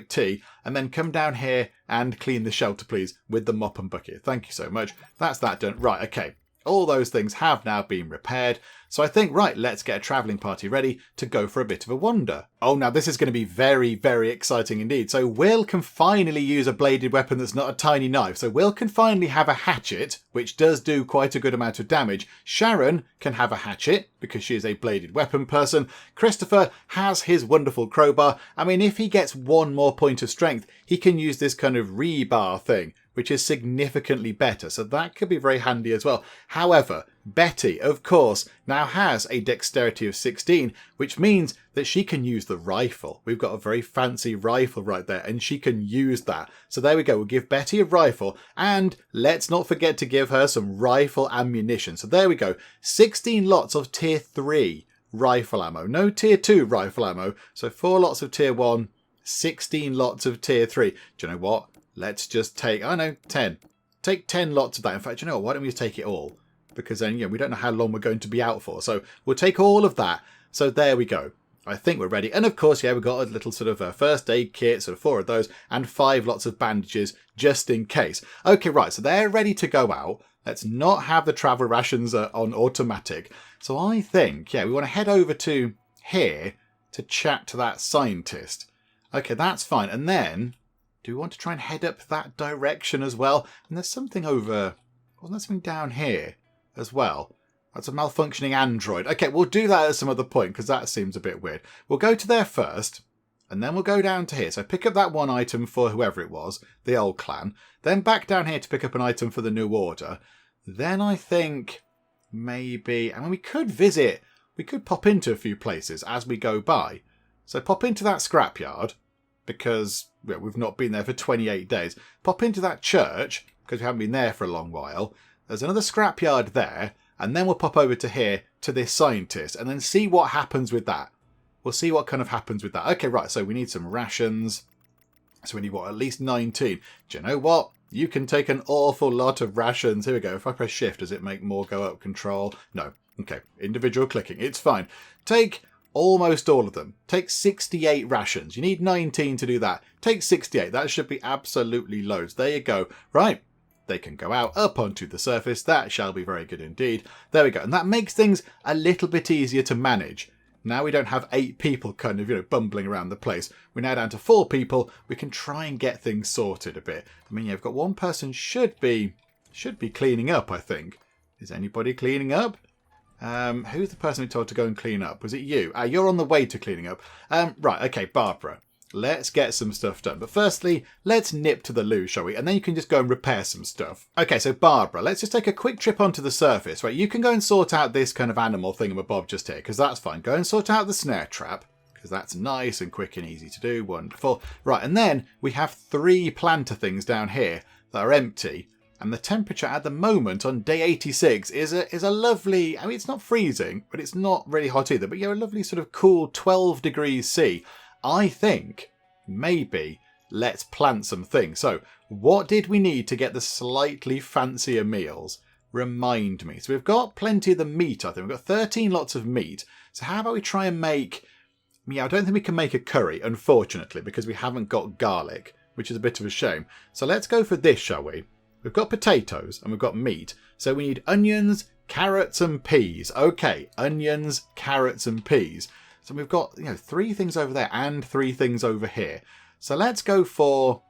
tea and then come down here and clean the shelter, please, with the mop and bucket? Thank you so much. That's that done. Right, okay. All those things have now been repaired. So I think, right, let's get a travelling party ready to go for a bit of a wander. Oh, now this is going to be very, very exciting indeed. So Will can finally use a bladed weapon that's not a tiny knife. So Will can finally have a hatchet, which does do quite a good amount of damage. Sharon can have a hatchet, because she is a bladed weapon person. Christopher has his wonderful crowbar. I mean, if he gets 1 more point of strength, he can use this kind of rebar thing, which is significantly better. So that could be very handy as well. However, Betty, of course, now has a dexterity of 16, which means that she can use the rifle. We've got a very fancy rifle right there, and she can use that. So there we go. We'll give Betty a rifle, and let's not forget to give her some rifle ammunition. So there we go. 16 lots of tier 3 rifle ammo. No tier 2 rifle ammo. So 4 lots of tier 1, 16 lots of tier 3. Do you know what? Let's just take, 10. Take 10 lots of that. In fact, you know what? Why don't we just take it all? Because then, we don't know how long we're going to be out for. So we'll take all of that. So there we go. I think we're ready. And of course, yeah, we've got a little sort of first aid kit, sort of 4 of those, and 5 lots of bandages just in case. Okay, right. So they're ready to go out. Let's not have the travel rations on automatic. So I think, yeah, we want to head over to here to chat to that scientist. Okay, that's fine. And then... do we want to try and head up that direction as well? And there's something over... wasn't there something down here as well? That's a malfunctioning android. Okay, we'll do that at some other point, because that seems a bit weird. We'll go to there first, and then we'll go down to here. So pick up that 1 item for whoever it was, the old clan. Then back down here to pick up an item for the new order. Then I think maybe... I mean, we could visit... we could pop into a few places as we go by. So pop into that scrapyard, because... we've not been there for 28 days. Pop into that church, because we haven't been there for a long while. There's another scrapyard there. And then we'll pop over to here to this scientist and then see what happens with that. We'll see what kind of happens with that. Okay, right, so we need some rations. So we need, what, at least 19. Do you know what? You can take an awful lot of rations. Here we go. If I press shift, does it make more go up? Control? No. Okay, individual clicking. It's fine. Take almost all of them. Take 68 rations. You need 19 to do that. Take 68. That should be absolutely loads. There you go. Right. They can go out up onto the surface. That shall be very good indeed. There we go. And that makes things a little bit easier to manage. Now we don't have 8 people kind of, bumbling around the place. We're now down to 4 people. We can try and get things sorted a bit. I mean, you've got one person should be cleaning up, I think. Is anybody cleaning up? Who's the person we told to go and clean up? Was it you? You're on the way to cleaning up. Right, okay, Barbara. Let's get some stuff done. But firstly, let's nip to the loo, shall we? And then you can just go and repair some stuff. Okay, so Barbara, let's just take a quick trip onto the surface. Right, you can go and sort out this kind of animal thingamabob just here, because that's fine. Go and sort out the snare trap, because that's nice and quick and easy to do. Wonderful. Right, and then we have 3 planter things down here that are empty. And the temperature at the moment on day 86 is a lovely, I mean, it's not freezing, but it's not really hot either. But a lovely sort of cool 12 degrees C. I think maybe let's plant some things. So what did we need to get the slightly fancier meals? Remind me. So we've got plenty of the meat, I think. We've got 13 lots of meat. So how about we try and make... I don't think we can make a curry, unfortunately, because we haven't got garlic, which is a bit of a shame. So let's go for this, shall we? We've got potatoes and we've got meat. So we need onions, carrots and peas. Okay, onions, carrots and peas. So we've got, 3 things over there and 3 things over here. So let's go for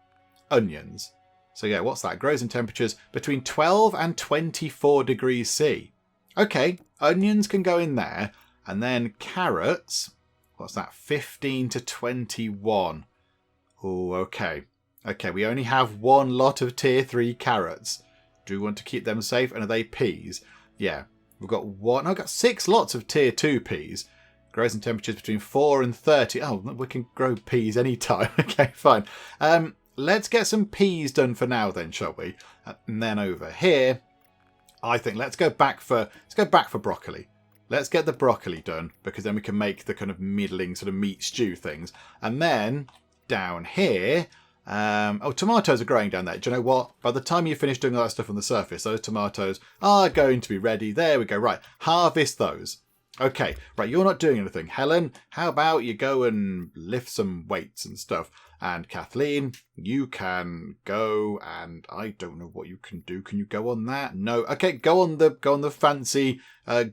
onions. So yeah, what's that? Grows in temperatures between 12 and 24 degrees C. Okay, onions can go in there. And then carrots, what's that? 15 to 21. Oh, okay. Okay, we only have 1 lot of tier 3 carrots. Do we want to keep them safe? And are they peas? Yeah, we've got 1. I've got 6 lots of tier 2 peas. Grows in temperatures between 4 and 30. Oh, we can grow peas anytime. Okay, fine. Let's get some peas done for now then, shall we? And then over here, I think let's go back for broccoli. Let's get the broccoli done, because then we can make the kind of middling sort of meat stew things. And then down here, tomatoes are growing down there. Do you know what? By the time you finish doing all that stuff on the surface, those tomatoes are going to be ready. There we go. Right, harvest those. Okay, right, you're not doing anything. Helen, how about you go and lift some weights and stuff? And Kathleen, you can go, and I don't know what you can do. Can you go on that? No. Okay, go on the fancy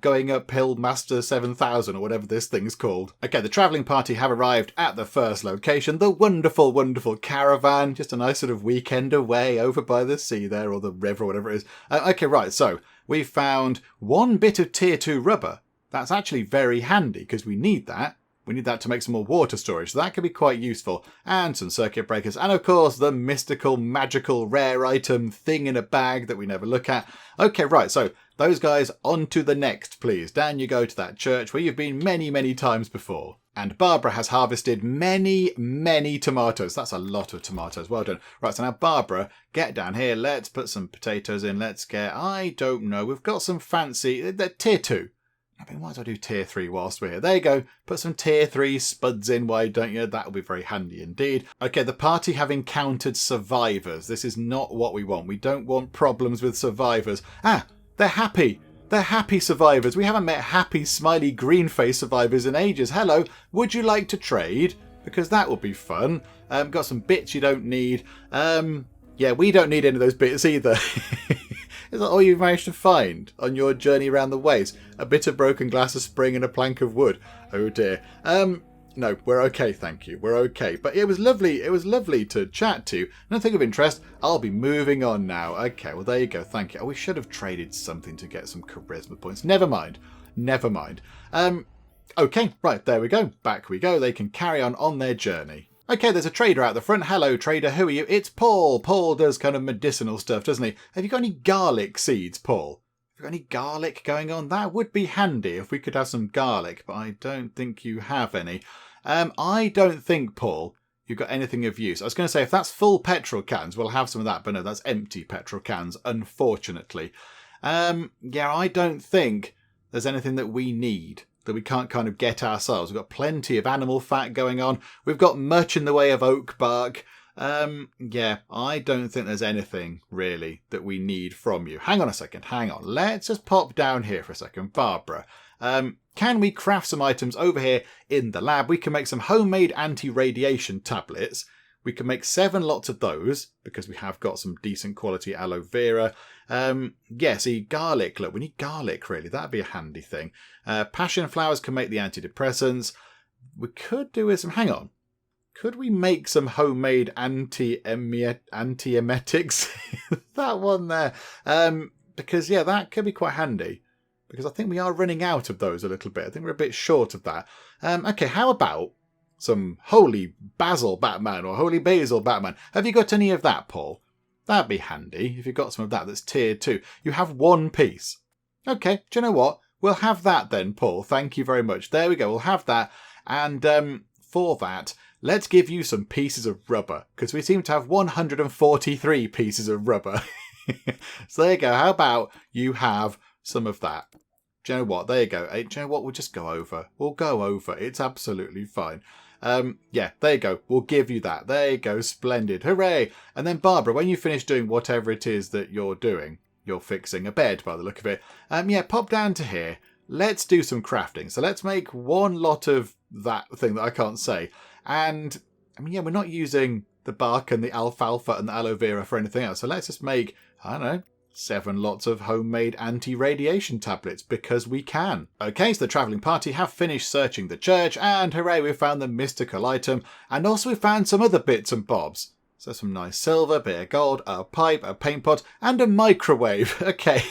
going uphill Master 7000 or whatever this thing's called. Okay, the travelling party have arrived at the first location, the wonderful, wonderful caravan. Just a nice sort of weekend away over by the sea there, or the river or whatever it is. Okay, right, so we found 1 bit of tier 2 rubber. That's actually very handy because we need that. We need that to make some more water storage, so that could be quite useful. And some circuit breakers. And of course, the mystical, magical, rare item thing in a bag that we never look at. Okay, right, so those guys onto the next, please. Down you go to that church where you've been many, many times before. And Barbara has harvested many, many tomatoes. That's a lot of tomatoes. Well done. Right, so now Barbara, get down here. Let's put some potatoes in. Let's get, I don't know, we've got some fancy, they're tier 2. I mean, why do I do tier 3 whilst we're here? There you go. Put some tier 3 spuds in, why don't you? That will be very handy indeed. Okay, the party have encountered survivors. This is not what we want. We don't want problems with survivors. Ah, they're happy. They're happy survivors. We haven't met happy, smiley, green-faced survivors in ages. Hello, would you like to trade? Because that would be fun. Got some bits you don't need. Yeah, we don't need any of those bits either. Is that all you've managed to find on your journey around the waves? A bit of broken glass, a spring, and a plank of wood. Oh dear. No, we're okay, thank you. We're okay. But it was lovely. It was lovely to chat to you. Nothing of interest. I'll be moving on now. Okay, well there you go. Thank you. Oh, we should have traded something to get some charisma points. Never mind. Never mind. Okay, right, there we go. Back we go. They can carry on their journey. Okay, there's a trader out the front. Hello, trader. Who are you? It's Paul. Paul does kind of medicinal stuff, doesn't he? Have you got any garlic seeds, Paul? Have you got any garlic going on? That would be handy if we could have some garlic, but I don't think you have any. I don't think, Paul, you've got anything of use. I was going to say, if that's full petrol cans, we'll have some of that, but no, that's empty petrol cans, unfortunately. Yeah, I don't think there's anything that we need that we can't kind of get ourselves. We've got plenty of animal fat going on. We've got much in the way of oak bark. Yeah, I don't think there's anything really that we need from you. Hang on a second, hang on. Let's just pop down here for a second. Barbara, can we craft some items over here in the lab? We can make some homemade anti-radiation tablets. We can make 7 lots of those because we have got some decent quality aloe vera. Yeah, see, garlic. Look, we need garlic, really. That'd be a handy thing. Passion flowers can make the antidepressants. We could do with some... Hang on. Could we make some homemade anti-emetics? That one there. Because, yeah, that could be quite handy. Because I think we are running out of those a little bit. I think we're a bit short of that. Okay, how about some holy basil Batman or holy basil Batman? Have you got any of that, Paul? That'd be handy if you've got some of that that's tiered too. You have 1 piece. Okay, do you know what? We'll have that then, Paul. Thank you very much. There we go. We'll have that. And for that, let's give you some pieces of rubber, because we seem to have 143 pieces of rubber. So there you go. How about you have some of that? Do you know what? There you go. Hey, do you know what? We'll just go over. We'll go over. It's absolutely fine. Yeah, there you go. We'll give you that. There you go. Splendid. Hooray. And then Barbara, when you finish doing whatever it is that you're doing, you're fixing a bed by the look of it. Yeah, pop down to here. Let's do some crafting. So let's make 1 lot of that thing that I can't say. And I mean, yeah, we're not using the bark and the alfalfa and the aloe vera for anything else. So let's just make, I don't know, 7 lots of homemade anti-radiation tablets, because we can. Okay, so the travelling party have finished searching the church, and hooray, we found the mystical item, and also we found some other bits and bobs. So some nice silver, a bit of gold, a pipe, a paint pot, and a microwave. Okay,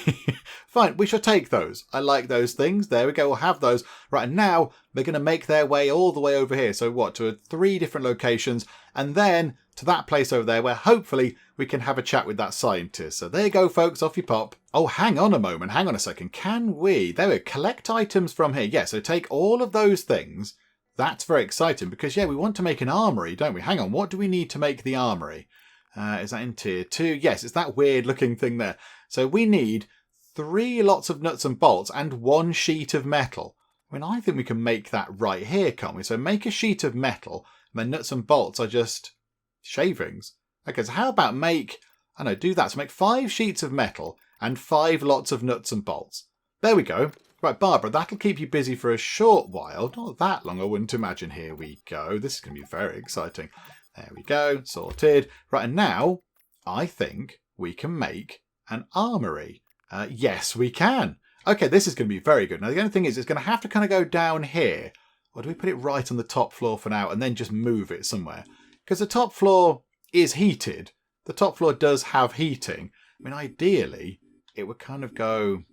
fine, we shall take those. I like those things. There we go, we'll have those. Right, and now they're going to make their way all the way over here. So what, to 3 different locations, and then to that place over there where hopefully we can have a chat with that scientist. So there you go, folks, off you pop. Oh, hang on a moment, hang on a second. Can we, there we go, collect items from here. Yeah, so take all of those things. That's very exciting because, yeah, we want to make an armory, don't we? Hang on, what do we need to make the armory? Is that in tier 2? Yes, it's that weird looking thing there. So we need 3 lots of nuts and bolts and 1 sheet of metal. I mean, I think we can make that right here, can't we? So make a sheet of metal, and then nuts and bolts are just shavings. Okay, so how about make, I don't know, do that. So make 5 sheets of metal and 5 lots of nuts and bolts. There we go. Right, Barbara, that'll keep you busy for a short while. Not that long, I wouldn't imagine. Here we go. This is going to be very exciting. There we go. Sorted. Right, and now I think we can make an armory. Yes, we can. Okay, this is going to be very good. Now, the only thing is it's going to have to kind of go down here. Or do we put it right on the top floor for now and then just move it somewhere? Because the top floor is heated. The top floor does have heating. I mean, ideally, it would kind of go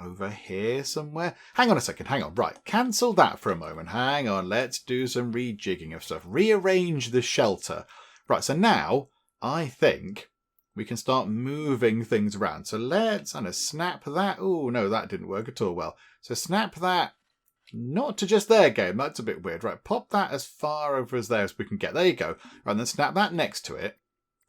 over here somewhere. Hang on a second, hang on. Right, cancel that for a moment. Hang on, let's do some rejigging of stuff. Rearrange the shelter. Right, so now I think we can start moving things around. So let's kind of snap that. Oh, no, that didn't work at all well. So snap that. Not to just there, game. That's a bit weird. Right, pop that as far over as there as we can get. There you go. Right, and then snap that next to it.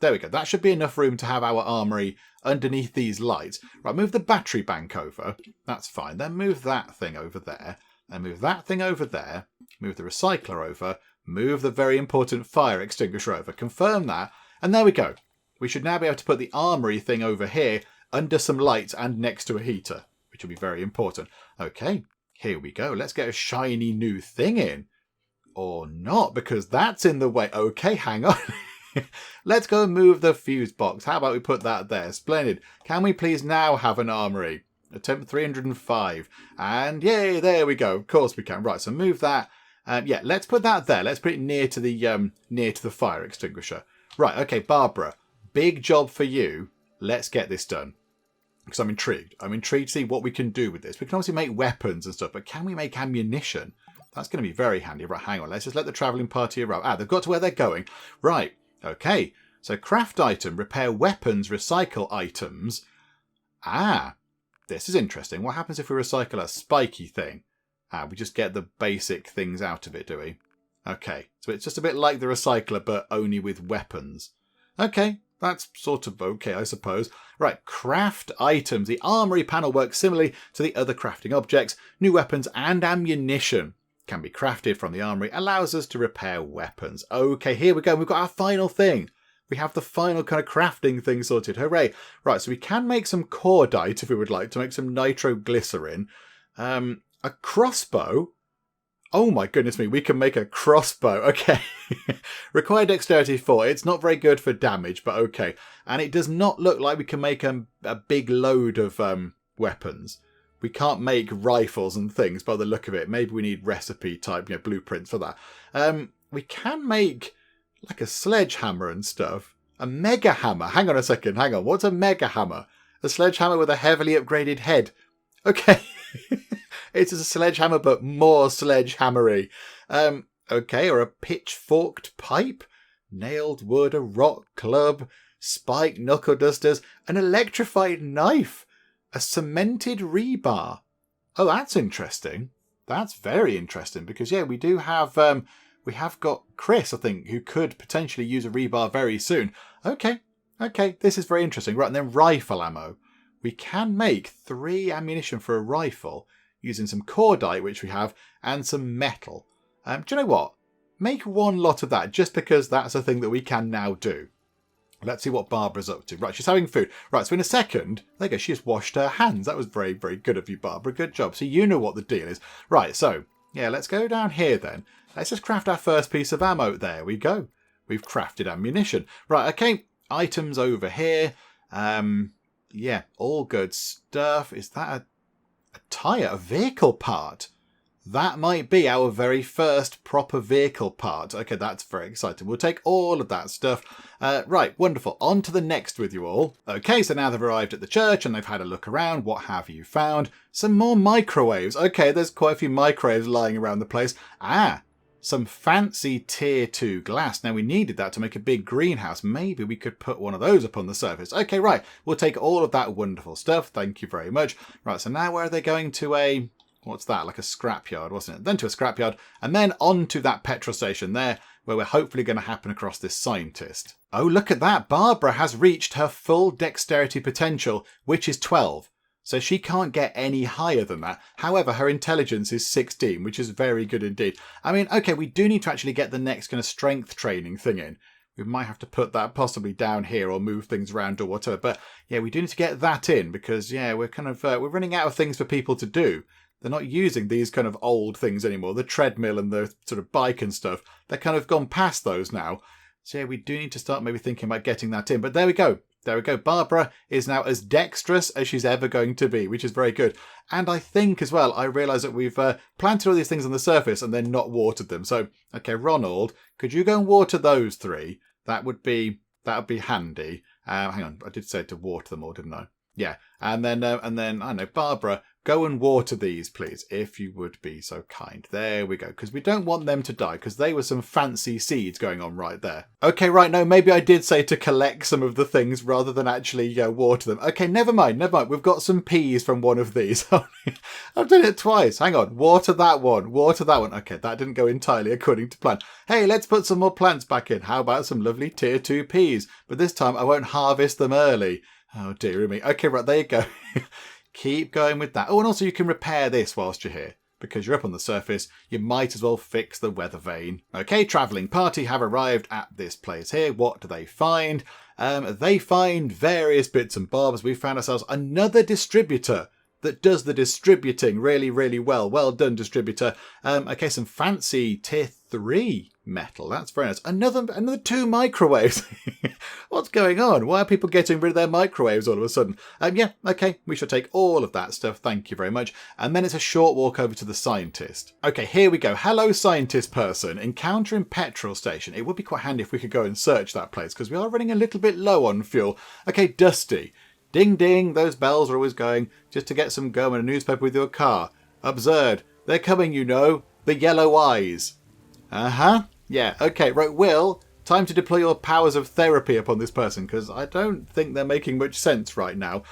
There we go. That should be enough room to have our armory underneath these lights. Right, move the battery bank over. That's fine. Then move that thing over there. Then move that thing over there. Move the recycler over. Move the very important fire extinguisher over. Confirm that. And there we go. We should now be able to put the armory thing over here under some lights and next to a heater, which will be very important. Okay, here we go. Let's get a shiny new thing in. Or not, because that's in the way. Okay, hang on. Let's go and move the fuse box. How about we put that there? Splendid. Can we please now have an armory? Attempt 305. And yay, there we go. Of course we can. Right, so move that. Yeah, let's put that there. Let's put it near to the fire extinguisher. Right, okay, Barbara. Big job for you. Let's get this done. Because I'm intrigued. I'm intrigued to see what we can do with this. We can obviously make weapons and stuff, but can we make ammunition? That's going to be very handy. Right, hang on. Let's just let the travelling party arrive. Ah, they've got to where they're going. Right. Okay, so craft item, repair weapons, recycle items. Ah, this is interesting. What happens if we recycle a spiky thing? Ah, we just get the basic things out of it, do we? Okay, so it's just a bit like the recycler, but only with weapons. Okay, That's sort of okay, I suppose. Right, craft items. The armory panel works similarly to the other crafting objects. New weapons and ammunition can be crafted from the armory, allows us to repair weapons. Okay, here we go. We've got our final thing. We have the final kind of crafting thing sorted. Hooray. Right, so we can make some cordite if we would like to make some nitroglycerin. A crossbow. Oh my goodness me, we can make a crossbow. Okay. Required dexterity 4. It's not very good for damage, but okay. And it does not look like we can make a big load of weapons. We can't make rifles and things by the look of it. Maybe we need recipe type, blueprints for that. We can make like a sledgehammer and stuff. A mega hammer. Hang on a second. Hang on. What's a mega hammer? A sledgehammer with a heavily upgraded head. Okay. It's a sledgehammer, but more sledgehammery. Okay, or a pitchforked pipe, nailed wood, a rock club, spiked knuckle dusters, an electrified knife, a cemented rebar. Oh, that's interesting. That's very interesting because we do have we have got Chris, I think, who could potentially use a rebar very soon. Okay, this is very interesting. Right, and then rifle ammo. We can make 3 ammunition for a rifle using some cordite, which we have, and some metal. Do you know what? Make 1 lot of that, just because that's a thing that we can now do. Let's see what Barbara's up to. Right, she's having food. Right, so in a second, there you go, she just washed her hands. That was very, very good of you, Barbara. Good job. So you know what the deal is. Right, so, let's go down here then. Let's just craft our first piece of ammo. There we go. We've crafted ammunition. Right, okay, items over here. All good stuff. Is that a tyre, a vehicle part? That might be our very first proper vehicle part. Okay, that's very exciting. We'll take all of that stuff. Right, wonderful. On to the next with you all. Okay, so now they've arrived at the church and they've had a look around. What have you found? Some more microwaves. Okay, there's quite a few microwaves lying around the place. Some fancy tier 2 glass. Now, we needed that to make a big greenhouse. Maybe we could put one of those up on the surface. Okay, right. We'll take all of that wonderful stuff. Thank you very much. Right, so now where are they going to a... What's that? Like a scrapyard, wasn't it? Then to a scrapyard, and then on to that petrol station there, where we're hopefully going to happen across this scientist. Oh, look at that. Barbara has reached her full dexterity potential, which is 12. So she can't get any higher than that. However, her intelligence is 16, which is very good indeed. I mean, okay, we do need to actually get the next kind of strength training thing in. We might have to put that possibly down here or move things around or whatever. But we do need to get that in because, we're kind of, we're running out of things for people to do. They're not using these kind of old things anymore. The treadmill and the sort of bike and stuff, they're kind of gone past those now. So we do need to start maybe thinking about getting that in. But there we go. There we go. Barbara is now as dexterous as she's ever going to be, which is very good. And I think as well, I realise that we've planted all these things on the surface and then not watered them. So, okay, Ronald, could you go and water those 3? That would be handy. Hang on, I did say to water them all, didn't I? Yeah, and then I don't know, Barbara, go and water these, please, if you would be so kind. There we go, because we don't want them to die, because they were some fancy seeds going on right there. Okay, right, no, maybe I did say to collect some of the things rather than actually water them. Okay, never mind. We've got some peas from one of these. I've done it twice. Hang on, water that one. Okay, that didn't go entirely according to plan. Hey, let's put some more plants back in. How about some lovely tier 2 peas? But this time I won't harvest them early. Oh, dearie me. Okay, right, there you go. Keep going with that. Oh, and also you can repair this whilst you're here. Because you're up on the surface, you might as well fix the weather vane. Okay, travelling party have arrived at this place here. What do they find? They find various bits and bobs. We found ourselves another distributor that does the distributing really, really well. Well done, distributor. Okay, some fancy tier 3 metal. That's very nice. Another 2 microwaves. What's going on? Why are people getting rid of their microwaves all of a sudden? Okay, we shall take all of that stuff. Thank you very much. And then it's a short walk over to the scientist. Okay, here we go. Hello, scientist person. Encountering petrol station. It would be quite handy if we could go and search that place because we are running a little bit low on fuel. Okay, Dusty. Ding ding, those bells are always going. Just to get some gum and a newspaper with your car. Absurd. They're coming, the yellow eyes. Yeah, okay, right, Will, time to deploy your powers of therapy upon this person, because I don't think they're making much sense right now.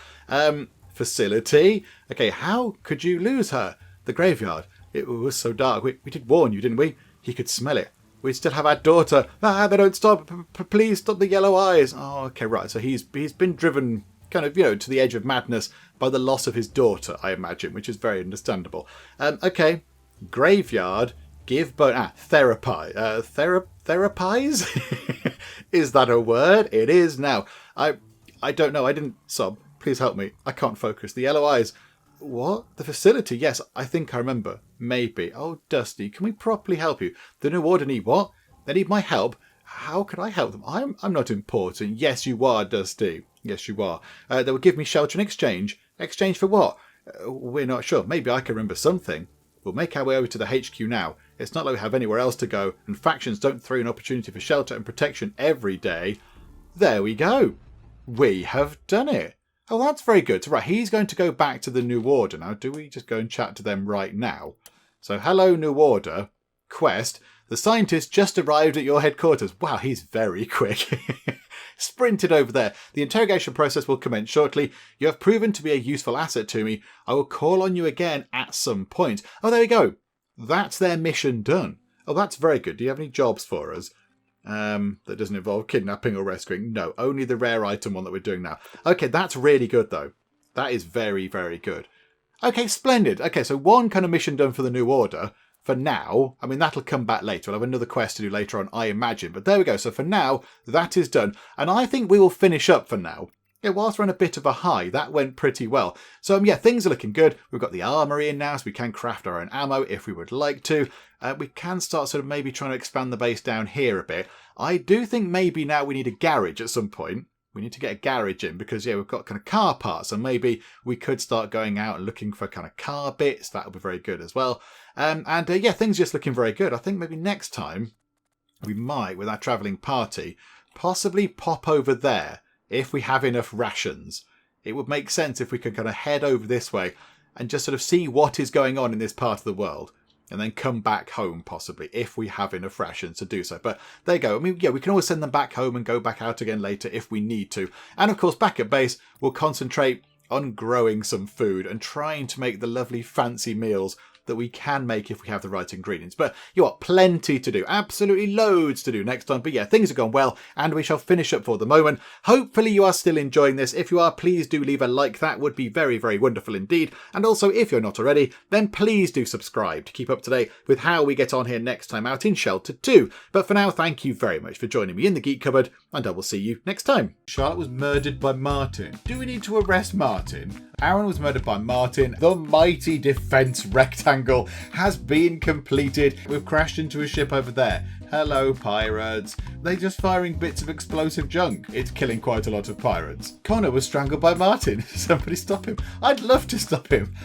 Facility. Okay, how could you lose her? The graveyard. It was so dark. We did warn you, didn't we? He could smell it. We still have our daughter. Ah, they don't stop. Please stop the yellow eyes. Oh, okay, right. So he's been driven kind of, to the edge of madness by the loss of his daughter, I imagine, which is very understandable. Okay, graveyard, give bone. Therapize. Therapize? Is that a word? It is now. I don't know. I didn't sub. Please help me. I can't focus. The yellow eyes. What? The facility? Yes, I think I remember. Maybe. Oh, Dusty, can we properly help you? The new order need what? They need my help. How could I help them? I'm not important. Yes, you are, Dusty. Yes, you are. They will give me shelter in exchange. Exchange for what? We're not sure. Maybe I can remember something. We'll make our way over to the HQ now. It's not like we have anywhere else to go, and factions don't throw an opportunity for shelter and protection every day. There we go. We have done it. Oh, that's very good. So, right, he's going to go back to the New Order now. Do we just go and chat to them right now? So, hello, New Order. Quest. The scientist just arrived at your headquarters. Wow, he's very quick. Sprinted over there. The interrogation process will commence shortly. You have proven to be a useful asset to me. I will call on you again at some point. Oh, there we go. That's their mission done. Oh, that's very good. Do you have any jobs for us? That doesn't involve kidnapping or rescuing. No, only the rare item one that we're doing now. Okay, that's really good, though. That is very, very good. Okay, splendid. Okay, so one kind of mission done for the New Order. For now, I mean, that'll come back later. We'll have another quest to do later on, I imagine. But there we go. So for now, that is done. And I think we will finish up for now. Yeah, whilst we're on a bit of a high, that went pretty well. So yeah, things are looking good. We've got the armory in now, so we can craft our own ammo if we would like to. We can start sort of maybe trying to expand the base down here a bit. I do think maybe now we need a garage at some point. We need to get a garage in because, yeah, we've got kind of car parts, and maybe we could start going out and looking for kind of car bits. That would be very good as well. Yeah, things are just looking very good. I think maybe next time we might, with our travelling party, possibly pop over there if we have enough rations. It would make sense if we could kind of head over this way and just sort of see what is going on in this part of the world. And then come back home, possibly, if we have enough rations to do so. But there you go. I mean, yeah, we can always send them back home and go back out again later if we need to. And of course, back at base, we'll concentrate on growing some food and trying to make the lovely fancy meals that we can make if we have the right ingredients. But you got plenty to do, absolutely loads to do next time. But yeah, things have gone well, and we shall finish up for the moment. Hopefully you are still enjoying this. If you are, please do leave a like. That would be very, very wonderful indeed. And also, if you're not already, then please do subscribe to keep up to date with how we get on here next time out in Shelter 2. But for now, thank you very much for joining me in the Geek Cupboard, and I will see you next time. Charlotte was murdered by Martin. Do we need to arrest Martin? Aaron was murdered by Martin. The mighty defense rectangle has been completed. We've crashed into a ship over there. Hello, pirates. They're just firing bits of explosive junk. It's killing quite a lot of pirates. Connor was strangled by Martin. Somebody stop him. I'd love to stop him.